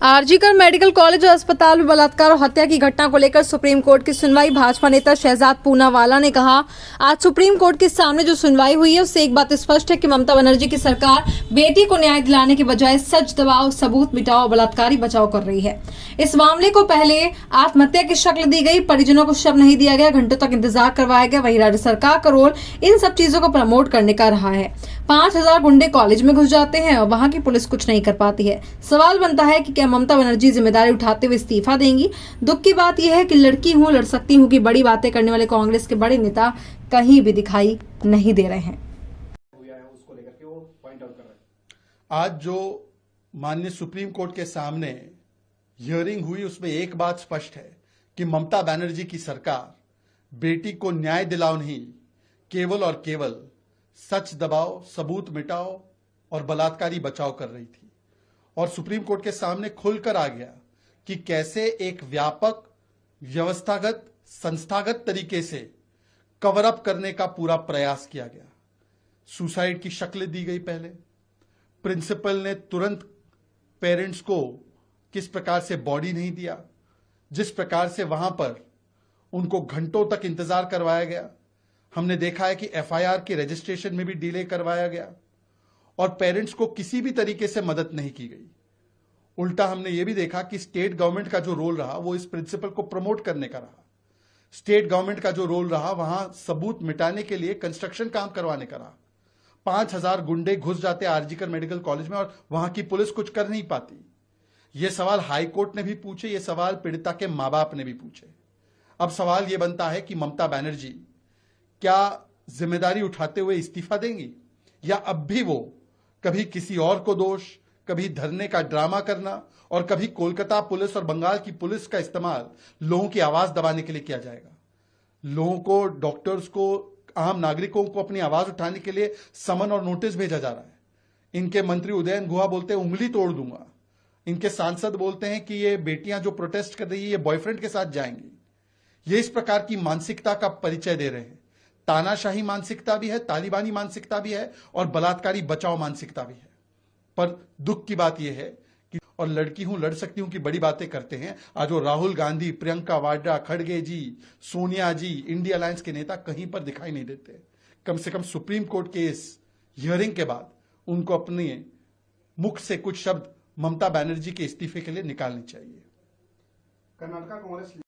RG Kar medical college और अस्पताल में बलात्कार और हत्या की घटना को लेकर सुप्रीम कोर्ट की सुनवाई। भाजपा नेता शहजाद पूनावाला ने कहा, आज सुप्रीम कोर्ट के सामने जो सुनवाई हुई है उससे एक बात स्पष्ट है कि ममता बनर्जी की सरकार बेटी को न्याय दिलाने के बजाय सच दबाओ, सबूत मिटाओ, बलात्कारी बचाओ कर रही है। इस मामले को पहले आत्महत्या की शक्ल दी गई, परिजनों को शव नहीं दिया गया, घंटों तक इंतजार करवाया गया। वहीं राज्य सरकार का रोल इन सब चीजों को प्रमोट करने का रहा है। 5000 गुंडे कॉलेज में घुस जाते हैं और वहां की पुलिस कुछ नहीं कर पाती है। सवाल बनता है कि क्या ममता बनर्जी जिम्मेदारी उठाते हुए इस्तीफा देंगी? दुख की बात यह है कि लड़की हूं, लड़ सकती हूं की बड़ी बातें करने वाले कांग्रेस के बड़े नेता कहीं भी दिखाई नहीं दे रहे हैं। आज जो माननीय सुप्रीम कोर्ट के सामने हियरिंग हुई उसमें एक बात स्पष्ट है कि ममता बनर्जी की सरकार बेटी को न्याय दिलाओ नहीं, केवल और केवल सच दबाओ, सबूत मिटाओ और बलात्कारी बचाओ कर रही थी। और सुप्रीम कोर्ट के सामने खुलकर आ गया कि कैसे एक व्यापक, व्यवस्थागत, संस्थागत तरीके से कवर अप करने का पूरा प्रयास किया गया। सुसाइड की शक्ल दी गई। पहले प्रिंसिपल ने तुरंत पेरेंट्स को किस प्रकार से बॉडी नहीं दिया, जिस प्रकार से वहां पर उनको घंटों तक इंतजार करवाया गया। हमने देखा है कि एफआईआर के रजिस्ट्रेशन में भी डिले करवाया गया और पेरेंट्स को किसी भी तरीके से मदद नहीं की गई। उल्टा हमने यह भी देखा कि स्टेट गवर्नमेंट का जो रोल रहा वो इस प्रिंसिपल को प्रमोट करने का रहा। स्टेट गवर्नमेंट का जो रोल रहा वहां सबूत मिटाने के लिए कंस्ट्रक्शन काम करवाने का रहा। 5000 गुंडे घुस जाते आरजीकर मेडिकल कॉलेज में और वहां की पुलिस कुछ कर नहीं पाती। यह सवाल हाई कोर्ट ने भी पूछे, यह सवाल पीड़िता के मां बाप ने भी पूछे। अब सवाल यह बनता है कि ममता बनर्जी क्या जिम्मेदारी उठाते हुए इस्तीफा देंगी या अब भी वो कभी किसी और को दोष, कभी धरने का ड्रामा करना और कभी कोलकाता पुलिस और बंगाल की पुलिस का इस्तेमाल लोगों की आवाज दबाने के लिए किया जाएगा। लोगों को, डॉक्टर्स को, आम नागरिकों को अपनी आवाज उठाने के लिए समन और नोटिस भेजा जा रहा है। इनके मंत्री उदयन गुहा बोलते हैं उंगली तोड़ दूंगा। इनके सांसद बोलते हैं कि ये बेटियां जो प्रोटेस्ट कर रही है ये बॉयफ्रेंड के साथ जाएंगी। ये इस प्रकार की मानसिकता का परिचय दे रहे हैं। तानाशाही मानसिकता भी है, तालिबानी मानसिकता भी है और बलात्कारी बचाओ मानसिकता भी है। पर दुख की बात यह है कि और लड़की हूं, लड़ सकती हूं की बड़ी बातें करते हैं। आज वो राहुल गांधी, प्रियंका वाड्रा, खड़गे जी, सोनिया जी, इंडिया अलायंस के नेता कहीं पर दिखाई नहीं देते। कम से कम सुप्रीम कोर्ट के इस हियरिंग के बाद उनको अपने मुख से कुछ शब्द ममता बनर्जी के इस्तीफे के लिए निकालने चाहिए। कर्नाटका कांग्रेस